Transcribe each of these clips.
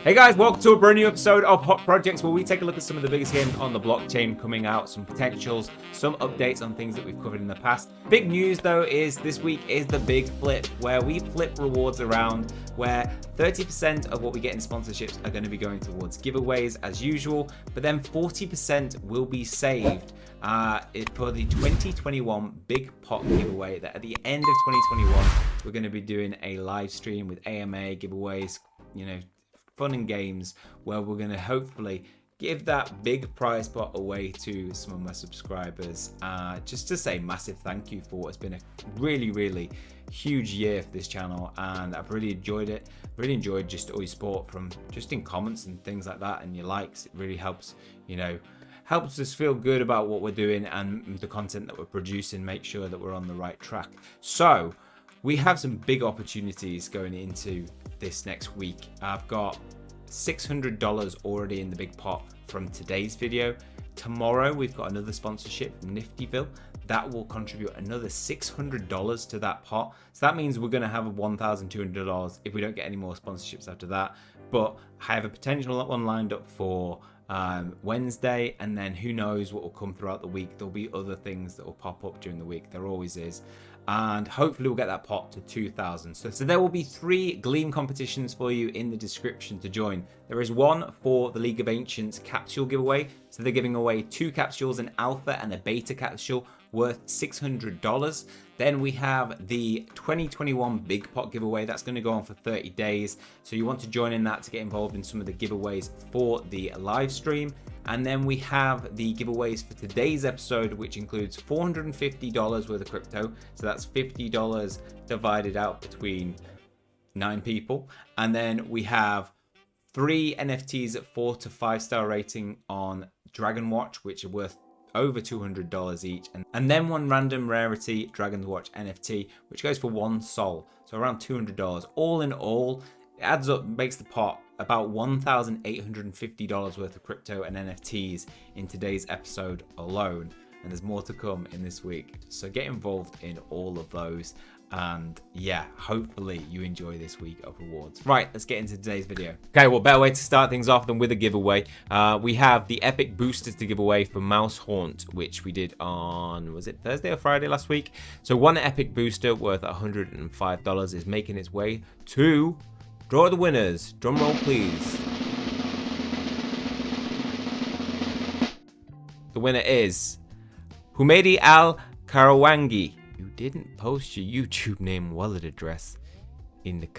Hey guys, welcome to a brand new episode of Hot Projects, where we take a look at some of the biggest games on the blockchain coming out, some potentials, some updates on things that we've covered in the past. Big news though is this week is the big flip, where we flip rewards around, where 30% of what we get in sponsorships are going to be going towards giveaways as usual, but then 40% will be saved for the 2021 Big Pot giveaway, that at the end of 2021 we're going to be doing a live stream with AMA giveaways, fun and games, where we're going to hopefully give that big prize pot away to some of my subscribers, just to say massive thank you for what's been a really huge year for this channel, and I've really enjoyed it. Really enjoyed just all your support from just in comments and things like that, and your likes. It really helps, helps us feel good about what we're doing and the content that we're producing, make sure that we're on the right track. So we have some big opportunities going into this next week. I've got $600 already in the big pot from today's video. Tomorrow we've got another sponsorship from Niftyville that will contribute another $600 to that pot. So that means we're going to have $1,200 if we don't get any more sponsorships after that. But I have a potential one lined up for Wednesday, and then who knows what will come throughout the week. There'll be other things that will pop up during the week. There always is. And hopefully we'll get that pot to 2,000. So there will be 3 GLEAM competitions for you in the description to join. There is one for the League of Ancients capsule giveaway. So they're giving away 2 capsules, an alpha and a beta capsule worth $600. Then we have the 2021 Big Pot giveaway. That's going to go on for 30 days. So you want to join in that to get involved in some of the giveaways for the live stream. And then we have the giveaways for today's episode, which includes $450 worth of crypto. So that's $50 divided out between 9 people. And then we have 3 NFTs at 4 to 5 star rating on Dragon Watch, which are worth over $200 each. And then 1 random rarity Dragon Watch NFT, which goes for 1 sol. So around $200. All in all, it adds up, makes the pot about $1,850 worth of crypto and NFTs in today's episode alone. And there's more to come in this week. So get involved in all of those. And yeah, hopefully you enjoy this week of rewards. Right, let's get into today's video. Okay, well, better way to start things off than with a giveaway. We have the epic boosters to give away for Mouse Haunt, which we did on, was it Thursday or Friday last week? So 1 epic booster worth $105 is making its way to draw the winners. Drum roll, please. The winner is Humaydi Al Karawangi. You didn't post your YouTube name wallet address in the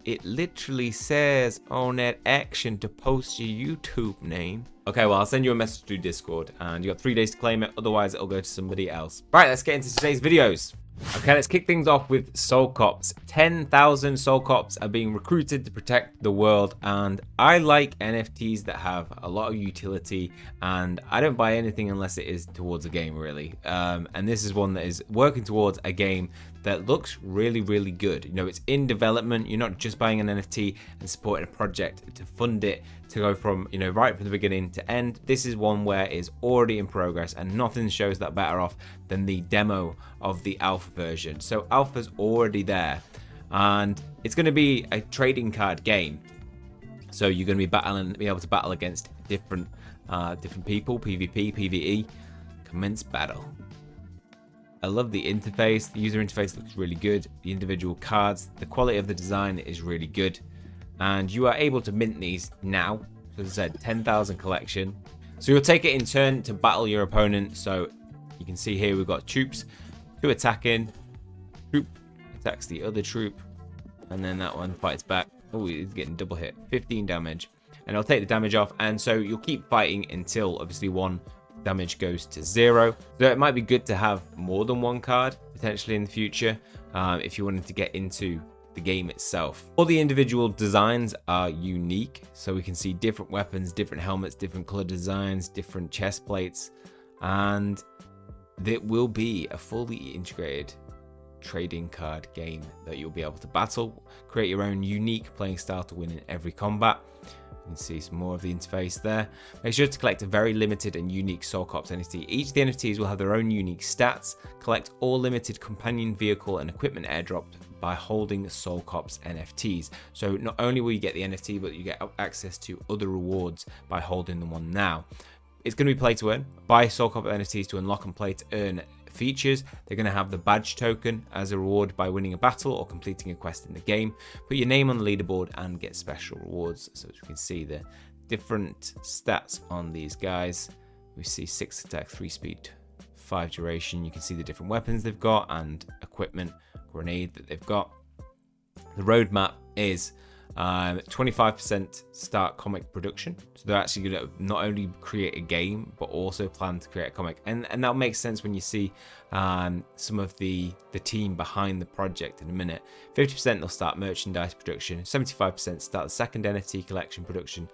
It literally says on that action to post your YouTube name. Okay, well, I'll send you a message through Discord, and you got 3 days to claim it. Otherwise, it'll go to somebody else. Right, let's get into today's videos. Okay, let's kick things off with Soul Cops. 10,000 Soul Cops are being recruited to protect the world, and I like NFTs that have a lot of utility, and I don't buy anything unless it is towards a game, really. And this is one that is working towards a game that looks really good. It's in development. You're not just buying an NFT and supporting a project to fund it to go from right from the beginning to end. This is one where it's already in progress, and nothing shows that better off than the demo of the alpha version. So alpha's already there, and it's going to be a trading card game. So you're going to be able to battle against different people, PvP, PvE. Commence battle. I love the interface. The user interface looks really good. The individual cards, the quality of the design is really good. And you are able to mint these now. So as I said, 10,000 collection. So you'll take it in turn to battle your opponent. So you can see here we've got troops, 2 attacking. Troop attacks the other troop. And then that one fights back. Oh, he's getting double hit. 15 damage. And I'll take the damage off. And so you'll keep fighting until obviously 1 damage goes to 0. So it might be good to have more than 1 card potentially in the future if you wanted to get into the game itself. All the individual designs are unique, so we can see different weapons, different helmets, different color designs, different chest plates, and it will be a fully integrated trading card game that you'll be able to battle, create your own unique playing style to win in every combat. You can see some more of the interface there. Make sure to collect a very limited and unique Soul Cops NFT. Each of the NFTs will have their own unique stats. Collect all limited companion vehicle and equipment airdropped by holding Soul Cops NFTs. So not only will you get the NFT, but you get access to other rewards by holding the one now. It's going to be play to earn. Buy Soul Cop NFTs to unlock and play to earn features. They're going to have the badge token as a reward by winning a battle or completing a quest in the game. Put your name on the leaderboard and get special rewards. So as you can see, the different stats on these guys. We see 6 attack, 3 speed, 5 duration. You can see the different weapons they've got and equipment, grenade that they've got. The roadmap is 25% start comic production. So they're actually going to not only create a game, but also plan to create a comic. And that makes sense when you see some of the team behind the project in a minute. 50% they'll start merchandise production, 75% start the second NFT collection production,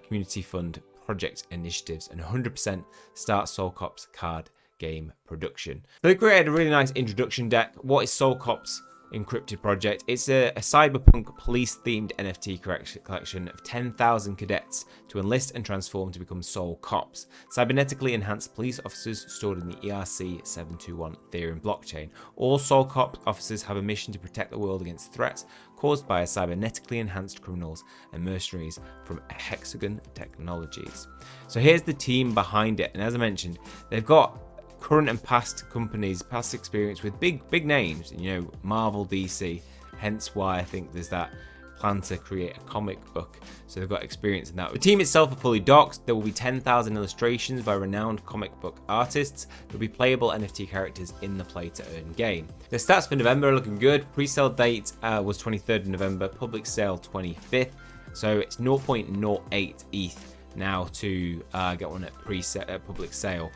community fund project initiatives, and 100% start Soul Cops card game production. They created a really nice introduction deck. What is Soul Cops Encrypted project? It's a cyberpunk police themed NFT collection of 10,000 cadets to enlist and transform to become Soul Cops, cybernetically enhanced police officers stored in the ERC-721 Ethereum blockchain. All Soul Cops officers have a mission to protect the world against threats caused by cybernetically enhanced criminals and mercenaries from Hexagon Technologies. So here's the team behind it, and as I mentioned, they've got current and past companies, past experience with big names, you know, Marvel, DC, hence why I think there's that plan to create a comic book. So they've got experience in that. The team itself are fully doxed. There will be 10,000 illustrations by renowned comic book artists. There will be playable NFT characters in the play to earn game. The stats for November are looking good. Pre-sale date was 23rd of November, public sale 25th. So it's 0.08 ETH now to get one at public sale.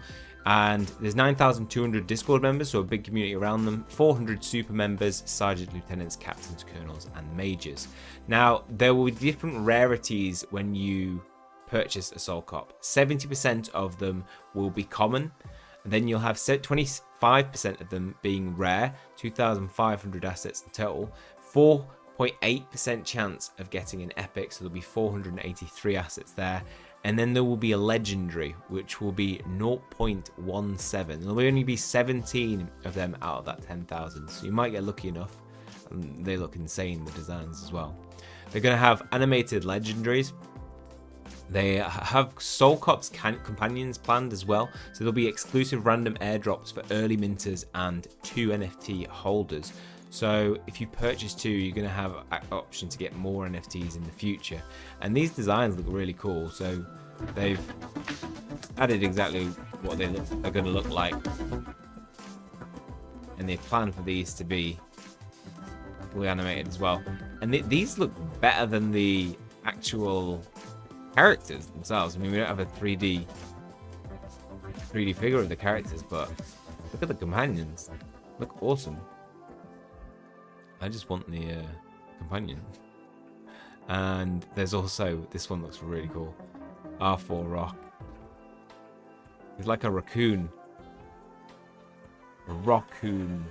And there's 9,200 Discord members, so a big community around them, 400 super members, sergeant, lieutenants, captains, colonels, and majors. Now, there will be different rarities when you purchase a Soul Cop. 70% of them will be common, and then you'll have 25% of them being rare, 2,500 assets in total, 4.8% chance of getting an epic, so there'll be 483 assets there. And then there will be a legendary, which will be 0.17. There'll only be 17 of them out of that 10,000. So you might get lucky enough. And they look insane, the designs as well. They're going to have animated legendaries. They have Soul Cops companions planned as well. So there'll be exclusive random airdrops for early minters and 2 NFT holders. So if you purchase 2, you're going to have an option to get more NFTs in the future. And these designs look really cool. So they've added exactly what they are going to look like. And they plan for these to be fully animated as well. And these look better than the actual characters themselves. I mean, we don't have a 3D figure of the characters, but look at the companions. Look awesome. I just want the companion. And there's also, this one looks really cool. R4 Rock. He's like a raccoon. A raccoon.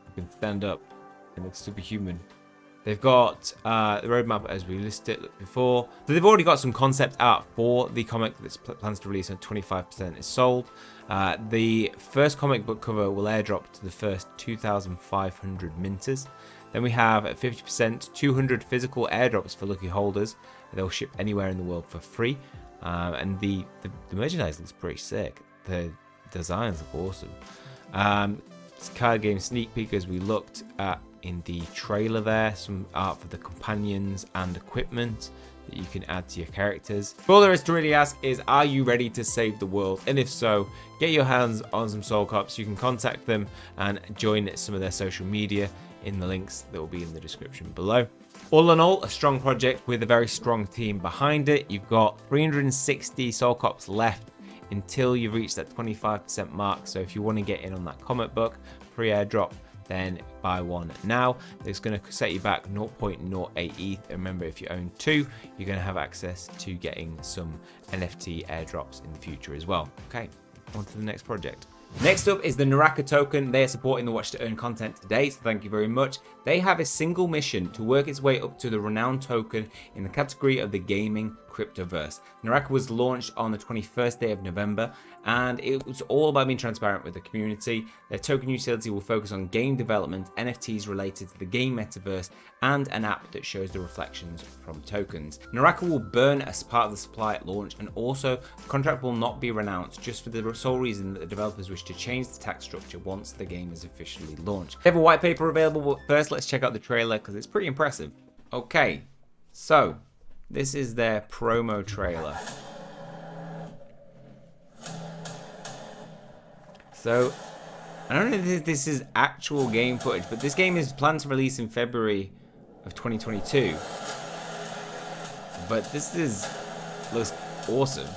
He can stand up. He looks superhuman. They've got the roadmap as we listed before. So they've already got some concept art for the comic that plans to release, and 25% is sold. The first comic book cover will airdrop to the first 2,500 minters. Then we have at 50%, 200 physical airdrops for lucky holders. They'll ship anywhere in the world for free. And the merchandise looks pretty sick. The designs look awesome. It's card game sneak peek as we looked at in the trailer there. Some art for the companions and equipment that you can add to your characters. All there is to really ask is, are you ready to save the world? And if so, get your hands on some Soul Cops. You can contact them and join some of their social media in the links that will be in the description below. All in all, a strong project with a very strong team behind it. You've got 360 Soul Cops left until you've reached that 25% mark. So if you want to get in on that comic book pre-airdrop, then buy one now. It's going to set you back 0.08 ETH. Remember, if you own 2, you're going to have access to getting some NFT airdrops in the future as well. Okay, on to the next project. Next up is the Naraka token. They are supporting the Watch to Earn content today, so thank you very much. They have a single mission to work its way up to the renowned token in the category of the gaming cryptoverse. Naraka was launched on the 21st day of November, and it was all about being transparent with the community. Their token utility will focus on game development, NFTs related to the game metaverse, and an app that shows the reflections from tokens. Naraka will burn as part of the supply at launch, and also the contract will not be renounced, just for the sole reason that the developers wish to change the tax structure once the game is officially launched. They have a white paper available, but first let's check out the trailer because it's pretty impressive. Okay, so this is their promo trailer. So I don't know if this is actual game footage, but this game is planned to release in February of 2022. But this looks awesome.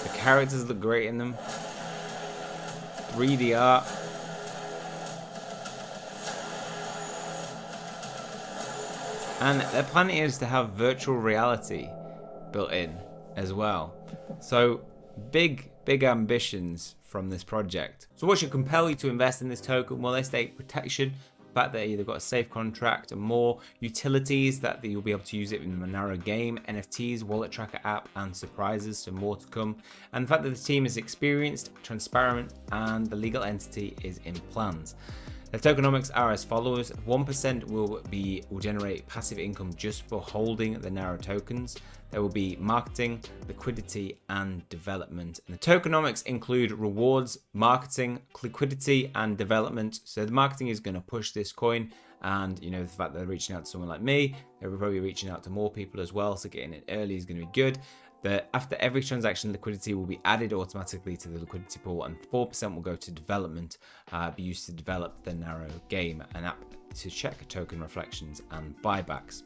The characters look great in them. 3D art. And their plan is to have virtual reality built in as well. So big ambitions from this project. So what should compel you to invest in this token? Well, they state protection, the fact that they've got a safe contract, and more utilities that you'll be able to use it in the Naraka game, NFTs, wallet tracker app, and surprises, so more to come. And the fact that the team is experienced, transparent, and the legal entity is in plans. The tokenomics are as follows: 1% will generate passive income just for holding the Naraka tokens. There will be marketing, liquidity, and development. And the tokenomics include rewards, marketing, liquidity, and development. So the marketing is going to push this coin, and you know, the fact that they're reaching out to someone like me, they're probably reaching out to more people as well. So getting it early is going to be good. But after every transaction, liquidity will be added automatically to the liquidity pool, and 4% will go to development, be used to develop the Naraka game, an app to check token reflections and buybacks.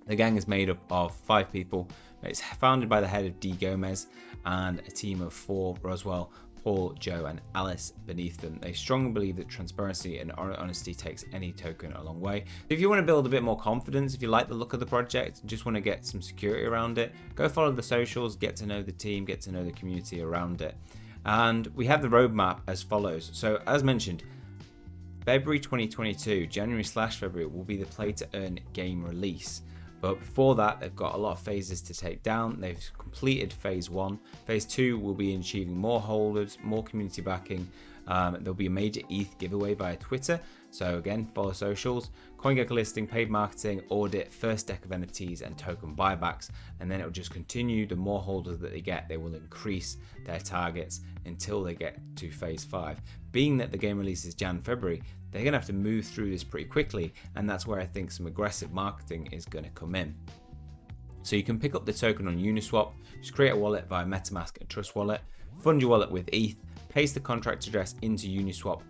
The gang is made up of 5 people. It's founded by the head of D. Gomez and a team of 4, Roswell, Paul, Joe, and Alice beneath them. They strongly believe that transparency and honesty takes any token a long way. If you want to build a bit more confidence, if you like the look of the project, just want to get some security around it, go follow the socials, get to know the team, get to know the community around it. And we have the roadmap as follows. So as mentioned, February 2022, January/February will be the play to earn game release. But before that, they've got a lot of phases to take down. They've completed phase 1. Phase 2 will be achieving more holders, more community backing. There'll be a major ETH giveaway via Twitter. So again, follow socials, CoinGecko listing, paid marketing, audit, first deck of NFTs, and token buybacks. And then it'll just continue. The more holders that they get, they will increase their targets until they get to phase 5. Being that the game releases February, they're going to have to move through this pretty quickly, and that's where I think some aggressive marketing is going to come in. So you can pick up the token on Uniswap, just create a wallet via MetaMask and Trust Wallet, fund your wallet with ETH, paste the contract address into Uniswap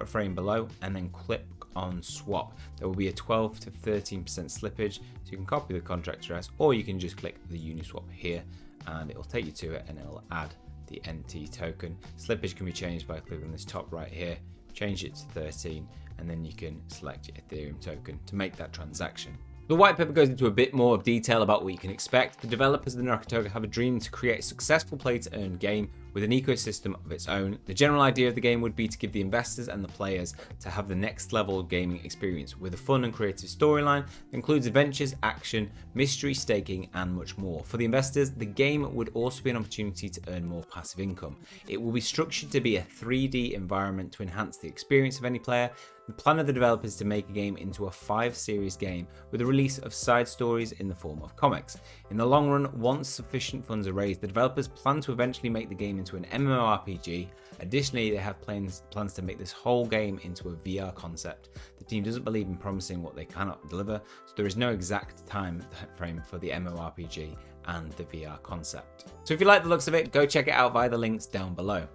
frame below, and then click on swap. There will be a 12 to 13% slippage, so you can copy the contract address, or you can just click the Uniswap here, and it will take you to it, and it will add the NT token. Slippage can be changed by clicking this top right here, change it to 13, and then you can select your Ethereum token to make that transaction. The white paper goes into a bit more detail about what you can expect. The developers of the Naraka token have a dream to create a successful play-to-earn game with an ecosystem of its own. The general idea of the game would be to give the investors and the players to have the next level gaming experience with a fun and creative storyline that includes adventures, action, mystery, staking, and much more. For the investors, the game would also be an opportunity to earn more passive income. It will be structured to be a 3D environment to enhance the experience of any player. The plan of the developers is to make a game into a 5-series game with a release of side stories in the form of comics. In the long run, once sufficient funds are raised, the developers plan to eventually make the game into an MMORPG. Additionally, they have plans to make this whole game into a VR concept. The team doesn't believe in promising what they cannot deliver, so there is no exact time frame for the MMORPG and the VR concept. So if you like the looks of it, go check it out via the links down below.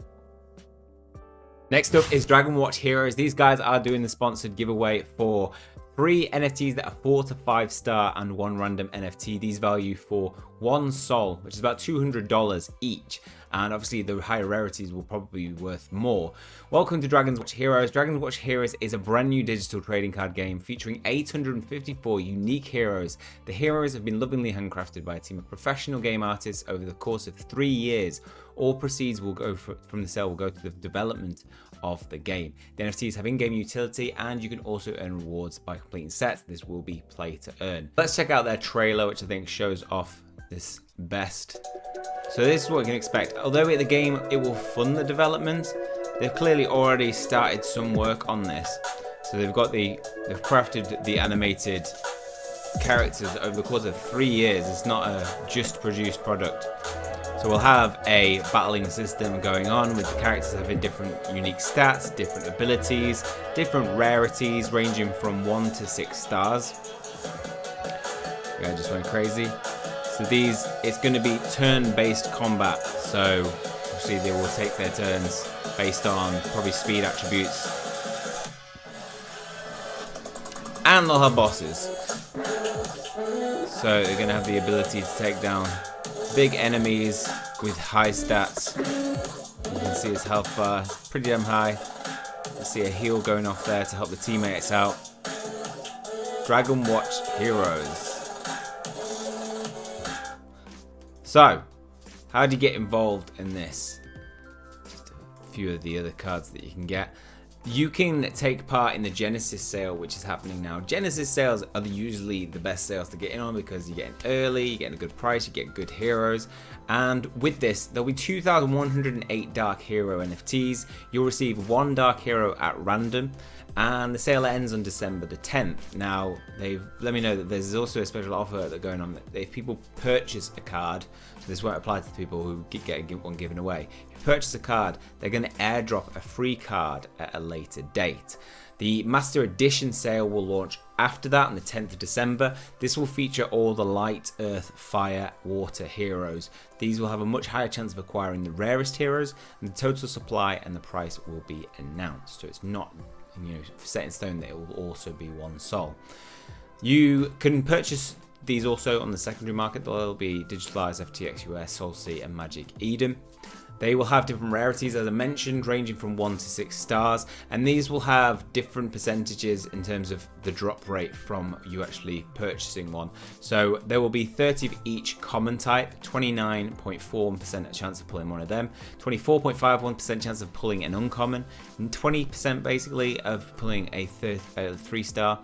Next up is Dragon Watch Heroes. These guys are doing the sponsored giveaway for 3 NFTs that are 4 to 5 star and 1 random NFT. These value for 1 sol, which is about $200 each. And obviously the higher rarities will probably be worth more. Welcome to Dragon's Watch Heroes. Dragon's Watch Heroes is a brand new digital trading card game featuring 854 unique heroes. The heroes have been lovingly handcrafted by a team of professional game artists over the course of 3 years. All proceeds will go from the sale will go to the development of the game. The NFTs have in-game utility, and you can also earn rewards by completing sets. This will be play to earn. Let's check out their trailer, which I think shows off this best. So this is what you can expect. Although the game, it will fund the development, they've clearly already started some work on this. So they've crafted the animated characters over the course of 3 years. It's not a just produced product. So we'll have a battling system going on with the characters having different unique stats, different abilities, different rarities ranging from 1 to 6 stars. Yeah, I just went crazy. So these, it's going to be turn-based combat. So obviously they will take their turns based on probably speed attributes. And they'll have bosses. So they're going to have the ability to take down big enemies with high stats. You can see his health bar is pretty damn high. You see a heal going off there to help the teammates out. Dragon Watch Heroes. So, how do you get involved in this? Just a few of the other cards that you can get. You can take part in the Genesis sale, which is happening now. Genesis sales are usually the best sales to get in on because you get in early, you get a good price, you get good heroes. And with this, there'll be 2,108 Dark Hero NFTs. You'll receive 1 Dark Hero at random. And the sale ends on December the 10th. Now, they've let me know that there's also a special offer that's going on. That if people purchase a card, so this won't apply to the people who get one given away. If you purchase a card, they're going to airdrop a free card at a later date. The Master Edition sale will launch after that on the 10th of December. This will feature all the Light, Earth, Fire, Water heroes. These will have a much higher chance of acquiring the rarest heroes, and the total supply and the price will be announced. So it's not set in stone that it will also be 1 sol. You can purchase these also on the secondary market. There'll be Digitalized, FTX US, Soul Sea, and Magic Eden. They will have different rarities, as I mentioned, ranging from 1 to 6 stars, and these will have different percentages in terms of the drop rate from you actually purchasing one. So there will be 30 of each common type, 29.4% chance of pulling one of them, 24.51% chance of pulling an uncommon, and 20% basically of pulling a 3 star.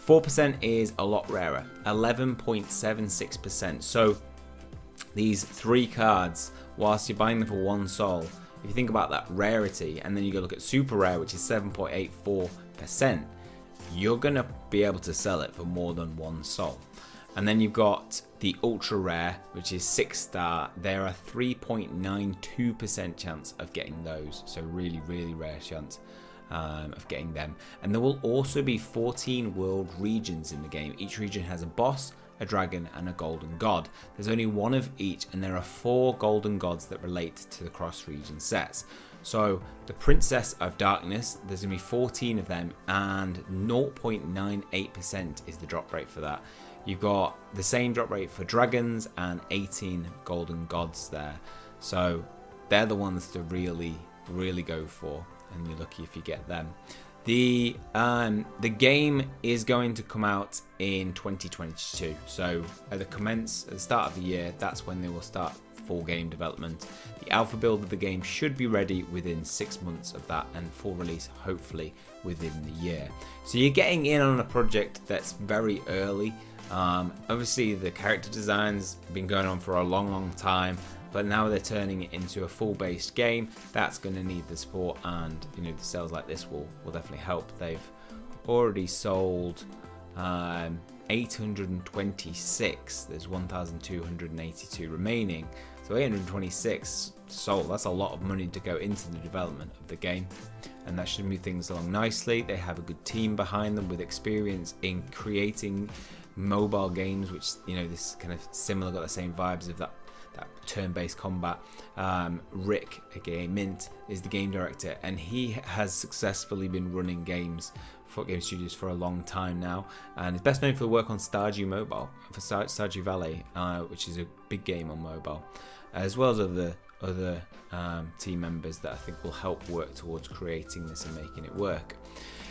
4% is a lot rarer, 11.76%. So these 3 cards, whilst you're buying them for 1 sol, if you think about that rarity, and then you go look at super rare, which is 7.84%, you're gonna be able to sell it for more than 1 sol. And then you've got the ultra rare, which is 6 star. There are 3.92% chance of getting those, so really rare chance of getting them. And there will also be 14 world regions in the game. Each region has a boss, a dragon, and a golden god. There's only 1 of each, and there are 4 golden gods that relate to the cross-region sets. So the Princess of Darkness, there's gonna be 14 of them, and 0.98% is the drop rate for that. You've got the same drop rate for dragons and 18 golden gods there. So they're the ones to really go for, and you're lucky if you get them. The game is going to come out in 2022, so at the start of the year, that's when they will start full game development. The alpha build of the game should be ready within 6 months of that, and full release hopefully within the year. So you're getting in on a project that's very early. Obviously the character design's been going on for a long time, but now they're turning it into a full-based game. That's going to need the support, and the sales like this will definitely help. They've already sold 826. There's 1,282 remaining, so 826 sold. That's a lot of money to go into the development of the game, and that should move things along nicely. They have a good team behind them with experience in creating mobile games, which this kind of similar, got the same vibes of that turn-based combat. Rick, aka Mint, is the game director, and he has successfully been running games Foot Game Studios for a long time now, and is best known for work on Stardew Mobile, for Stardew Valley, which is a big game on mobile, as well as other team members that I think will help work towards creating this and making it work.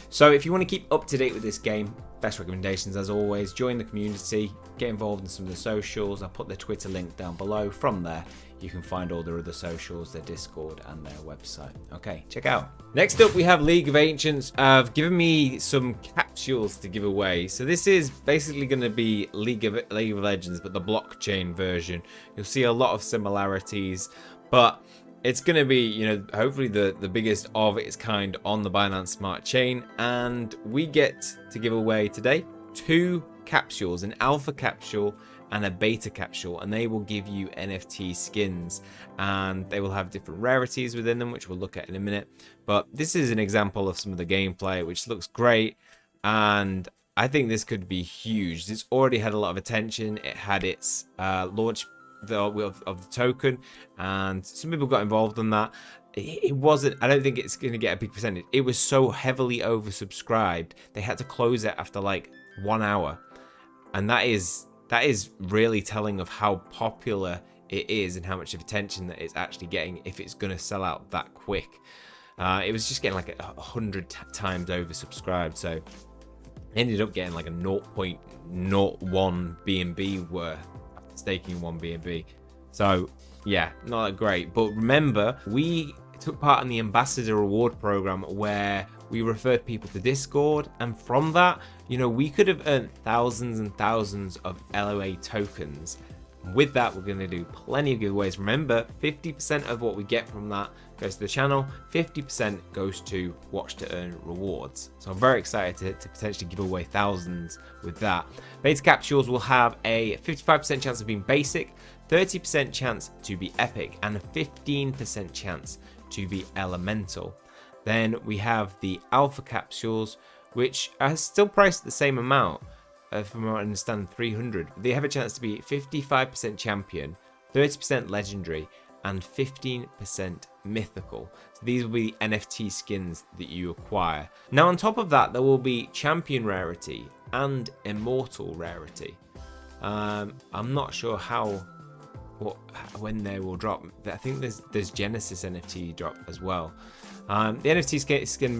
So if you want to keep up to date with this game, best recommendations as always, join the community, get involved in some of the socials. I'll put the Twitter link down below. From there you can find all their other socials, their Discord and their website. Okay, check out. Next up we have League of Ancients. Have given me some capsules to give away. So this is basically going to be League of Legends, but the blockchain version. You'll see a lot of similarities, but it's going to be, you know, hopefully the biggest of its kind on the Binance Smart Chain. And we get to give away today 2 capsules, an alpha capsule and a beta capsule, and they will give you NFT skins, and they will have different rarities within them, which we'll look at in a minute. But this is an example of some of the gameplay, which looks great, and I think this could be huge. It's already had a lot of attention. It had its launch of the token, and some people got involved in that. It wasn't, I don't think it's going to get a big percentage. It was so heavily oversubscribed, they had to close it after like 1 hour, and that is really telling of how popular it is and how much of attention that it's actually getting if it's going to sell out that quick. It was just getting like 100 times oversubscribed, so ended up getting like a 0.01 BNB worth after staking 1 BNB. So yeah, not that great. But remember, we took part in the ambassador reward program where we referred people to Discord, and from that, you know, we could have earned thousands and thousands of LOA tokens. With that, we're going to do plenty of giveaways. Remember, 50% of what we get from that goes to the channel, 50% goes to Watch to Earn rewards. So I'm very excited to potentially give away thousands with that. Beta capsules will have a 55% chance of being basic, 30% chance to be epic, and a 15% chance to be elemental. Then we have the alpha capsules, which are still priced at the same amount, from what I understand, 300. They have a chance to be 55% champion, 30% legendary, and 15% mythical. So these will be NFT skins that you acquire. Now on top of that, there will be champion rarity and immortal rarity. I'm not sure when they will drop. I think there's Genesis NFT drop as well. The NFT skin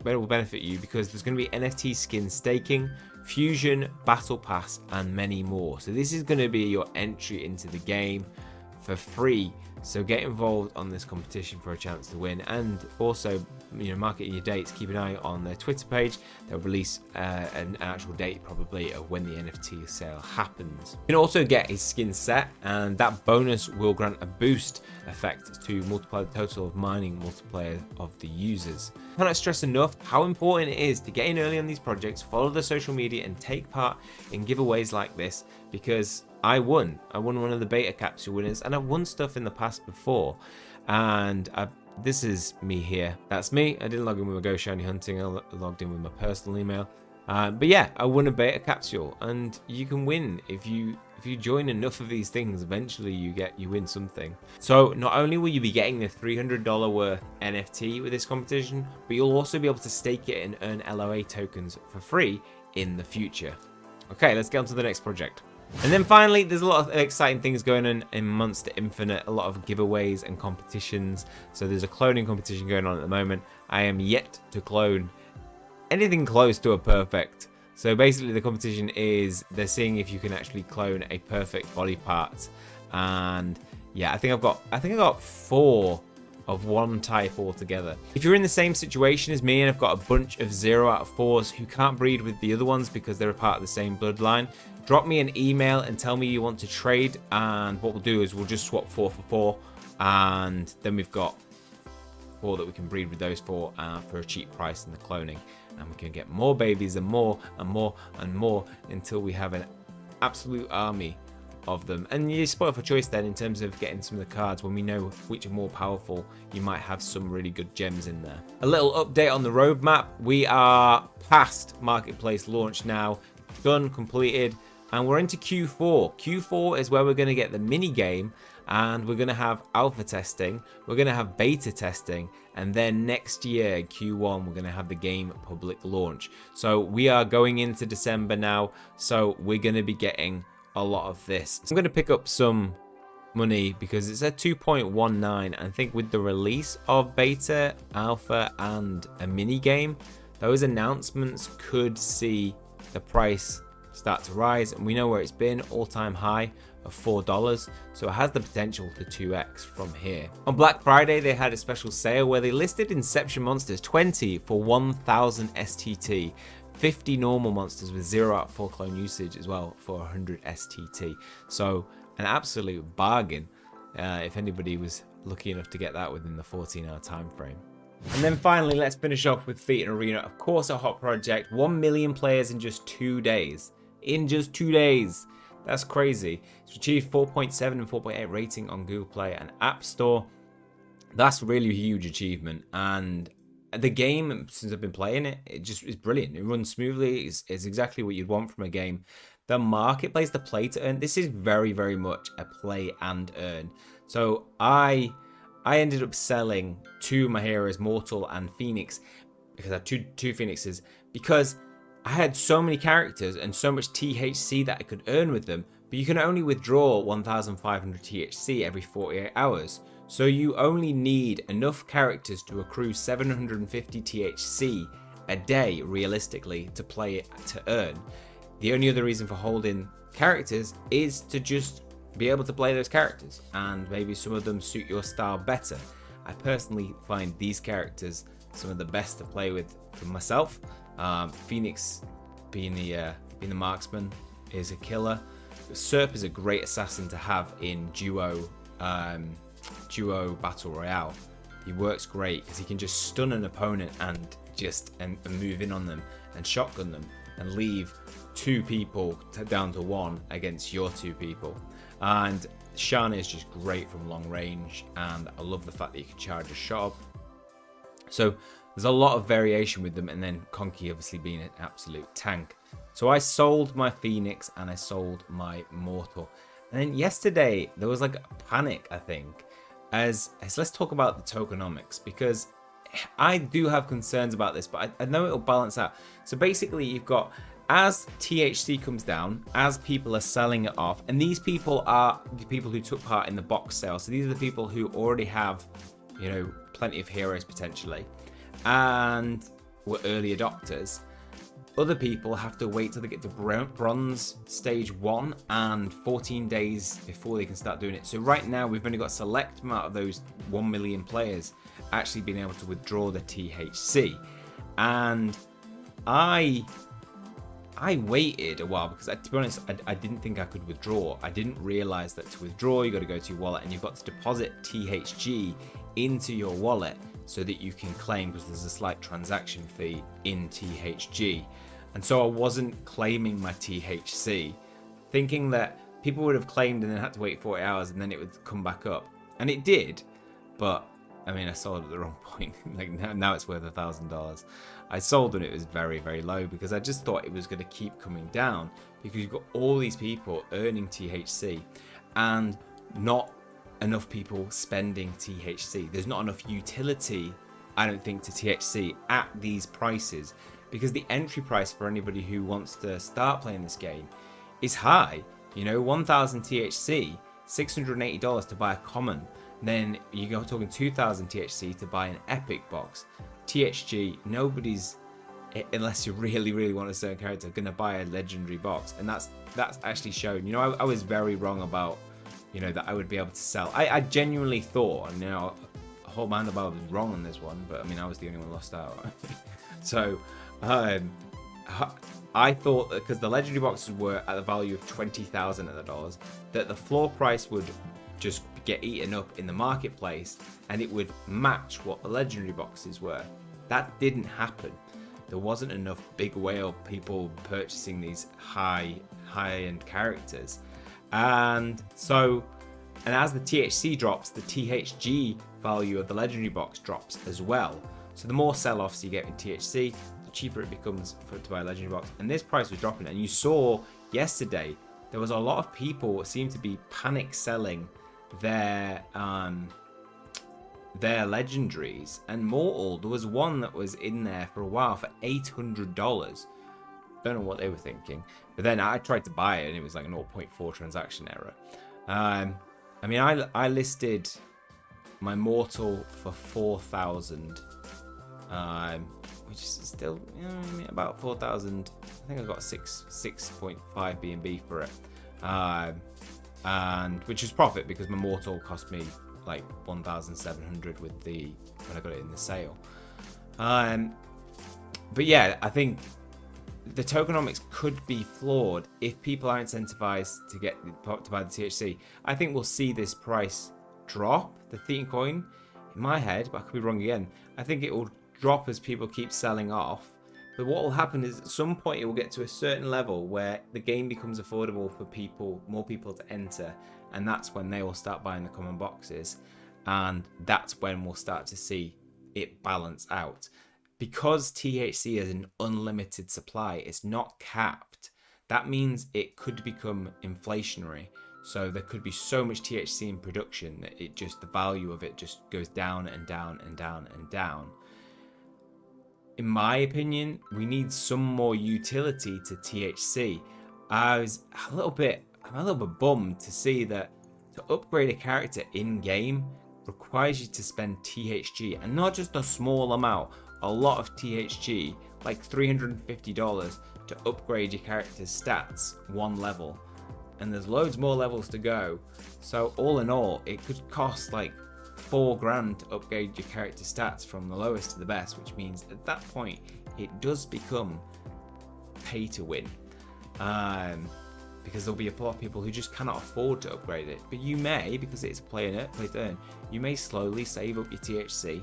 will benefit you because there's going to be NFT skin staking, fusion, battle pass, and many more. So this is going to be your entry into the game for free. So get involved on this competition for a chance to win, and also, you know, mark it in your dates. Keep an eye on their Twitter page. They'll release an actual date probably of when the NFT sale happens. You can also get a skin set, and that bonus will grant a boost effect to multiply the total of mining multiplier of the users. I cannot stress enough how important it is to get in early on these projects, follow the social media, and take part in giveaways like this, because I won one of the beta capsule winners, and I've won stuff in the past before, and this is me here. That's me. I didn't log in with my Goshinyhunting. I logged in with my personal email. But yeah, I won a beta capsule, and you can win if you join enough of these things. Eventually, you win something. So not only will you be getting the $300 worth NFT with this competition, but you'll also be able to stake it and earn LOA tokens for free in the future. Okay, let's get on to the next project. And then finally, there's a lot of exciting things going on in Monster Infinite, a lot of giveaways and competitions. So there's a cloning competition going on at the moment. I am yet to clone anything close to a perfect. So basically the competition is they're seeing if you can actually clone a perfect body part. And yeah, I think I got 4 of one type altogether. If you're in the same situation as me and I've got a bunch of 0 out of 4s who can't breed with the other ones because they're a part of the same bloodline, drop me an email and tell me you want to trade, and what we'll do is we'll just swap 4 for 4, and then we've got 4 that we can breed with those 4 for a cheap price in the cloning, and we can get more babies and more and more and more until we have an absolute army of them. And you spoil for choice then in terms of getting some of the cards. When we know which are more powerful, you might have some really good gems in there. A little update on the roadmap. We are past marketplace launch now, done, completed. And we're into Q4. Q4 is where we're going to get the mini game, and we're going to have alpha testing, we're going to have beta testing, and then next year, Q1, we're going to have the game public launch. So we are going into December now, so we're going to be getting a lot of this. I'm going to pick up some money because it's at 2.19. I think with the release of beta, alpha, and a mini game, those announcements could see the price start to rise, and we know where it's been, all-time high of $4, so it has the potential to 2x from here. On Black Friday, they had a special sale where they listed Inception monsters 20 for 1,000 STT, 50 normal monsters with 0 out of 4 clone usage as well for 100 STT. So an absolute bargain if anybody was lucky enough to get that within the 14-hour time frame. And then finally, let's finish off with Feet and Arena. Of course, a hot project. 1 million players in just 2 days. In just 2 days. That's crazy. It's achieved 4.7 and 4.8 rating on Google Play and App Store. That's really a huge achievement. And the game, since I've been playing it, it just is brilliant. It runs smoothly. It's exactly what you'd want from a game. The marketplace, the play to earn, this is very, very much a play and earn. So I ended up selling 2 of my heroes, Mortal and Phoenix, because I had two Phoenixes, because I had so many characters and so much THC that I could earn with them, but you can only withdraw 1,500 THC every 48 hours. So you only need enough characters to accrue 750 THC a day, realistically, to play it to earn. The only other reason for holding characters is to just be able to play those characters, and maybe some of them suit your style better. I personally find these characters some of the best to play with for myself. Phoenix being the marksman is a killer. Serp is a great assassin to have in duo battle royale. He works great because he can just stun an opponent and move in on them and shotgun them and leave 2 people down to 1 against your 2 people. And Shana is just great from long range, and I love the fact that you can charge a shot up. So there's a lot of variation with them, and then Conky obviously being an absolute tank. So I sold my Phoenix and I sold my Mortal. And then yesterday there was like a panic, I think, as let's talk about the tokenomics, because I do have concerns about this, but I know it'll balance out. So basically you've got, as THC comes down, as people are selling it off, and these people are the people who took part in the box sale. So these are the people who already have, you know, plenty of heroes potentially, and were early adopters. Other people have to wait till they get to bronze stage 1 and 14 days before they can start doing it. So right now we've only got a select amount of those 1 million players actually being able to withdraw the THC. And I waited a while because, to be honest, I didn't think I could withdraw. I didn't realize that to withdraw, you got to go to your wallet and you've got to deposit THG into your wallet so that you can claim, because there's a slight transaction fee in THG. And so I wasn't claiming my THC, thinking that people would have claimed and then had to wait 40 hours and then it would come back up. And it did, but I mean, I sold at the wrong point. Like now it's worth $1,000. I sold when it was very, very low because I just thought it was going to keep coming down, because you've got all these people earning THC and not enough people spending THC. There's not enough utility, I don't think, to THC at these prices, because the entry price for anybody who wants to start playing this game is high. You know, 1,000 THC, $680 to buy a common. Then you're talking 2,000 THC to buy an epic box. THG, nobody's, unless you really, really want a certain character, going to buy a legendary box. And that's actually shown. You know, I was very wrong about, you know, that I would be able to sell. I genuinely thought, and you know, a whole man about was wrong on this one, but I mean, I was the only one lost out. So I thought that because the legendary boxes were at the value of 20,000 at the dollars, that the floor price would just get eaten up in the marketplace and it would match what the legendary boxes were. That didn't happen. There wasn't enough big whale people purchasing these high-end characters. And so, and as the THC drops, the THG value of the legendary box drops as well. So the more sell-offs you get in THC, the cheaper it becomes to buy a legendary box. And this price was dropping, and you saw yesterday, there was a lot of people seem to be panic selling their legendaries. And Mortal, there was one that was in there for a while for $800. Don't know what they were thinking, but then I tried to buy it and it was like a 0.4 transaction error. I mean, I listed my Mortal for 4,000, which is still, you know, about 4,000. I think I got 6.5 BNB for it, and which is profit because my Mortal cost me like 1,700 with when I got it in the sale. But yeah, I think the tokenomics could be flawed if people are incentivized to buy the THC. I think we'll see this price drop, the Thetan coin. In my head, but I could be wrong again, I think it will drop as people keep selling off. But what will happen is at some point it will get to a certain level where the game becomes affordable for more people to enter, and that's when they will start buying the common boxes, and that's when we'll start to see it balance out. Because THC is an unlimited supply, it's not capped. That means it could become inflationary. So there could be so much THC in production that the value of it just goes down and down and down and down. In my opinion, we need some more utility to THC. I'm a little bit bummed to see that to upgrade a character in game requires you to spend THG, and not just a small amount, a lot of THG, like $350 to upgrade your character's stats one level, and there's loads more levels to go. So all in all, it could cost like $4,000 to upgrade your character stats from the lowest to the best, which means at that point it does become pay to win, because there'll be a lot of people who just cannot afford to upgrade it. But you may, because it's a play to earn, you may slowly save up your THC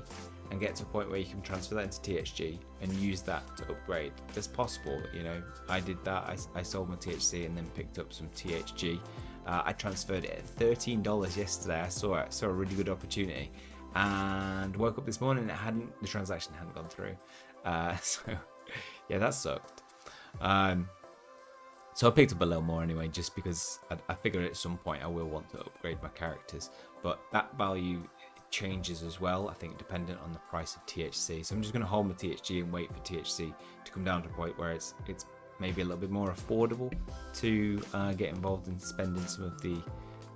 and get to a point where you can transfer that into THG and use that to upgrade. That's possible, you know. I did that. I sold my THC and then picked up some THG. I transferred it at $13 yesterday. I saw a really good opportunity, and woke up this morning and the transaction hadn't gone through. So yeah, that sucked. So I picked up a little more anyway, just because I figured at some point I will want to upgrade my characters, but that value changes as well, I think, dependent on the price of THC. So I'm just going to hold my THG and wait for THC to come down to a point where it's maybe a little bit more affordable to get involved in spending some of the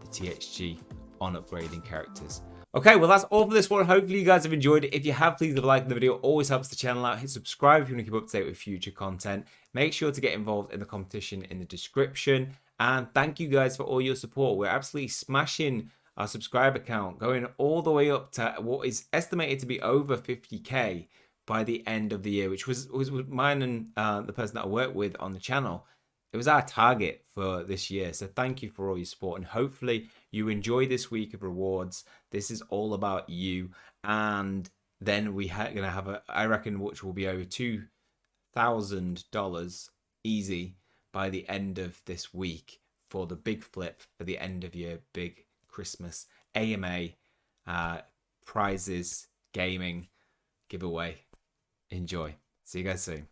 THG on upgrading characters. Okay, well that's all for this one. Hopefully you guys have enjoyed it. If you have, please leave a like on the video. Always helps the channel out. Hit subscribe if you want to keep up to date with future content. Make sure to get involved in the competition in the description. And thank you guys for all your support. We're absolutely smashing our subscriber count, going all the way up to what is estimated to be over 50k by the end of the year, which was mine and the person that I work with on the channel. It was our target for this year. So thank you for all your support, and hopefully you enjoy this week of rewards. This is all about you. And then we're going to have I reckon, which will be over $2,000 easy by the end of this week for the big flip for the end of year big Christmas AMA prizes, gaming giveaway. Enjoy. See you guys soon.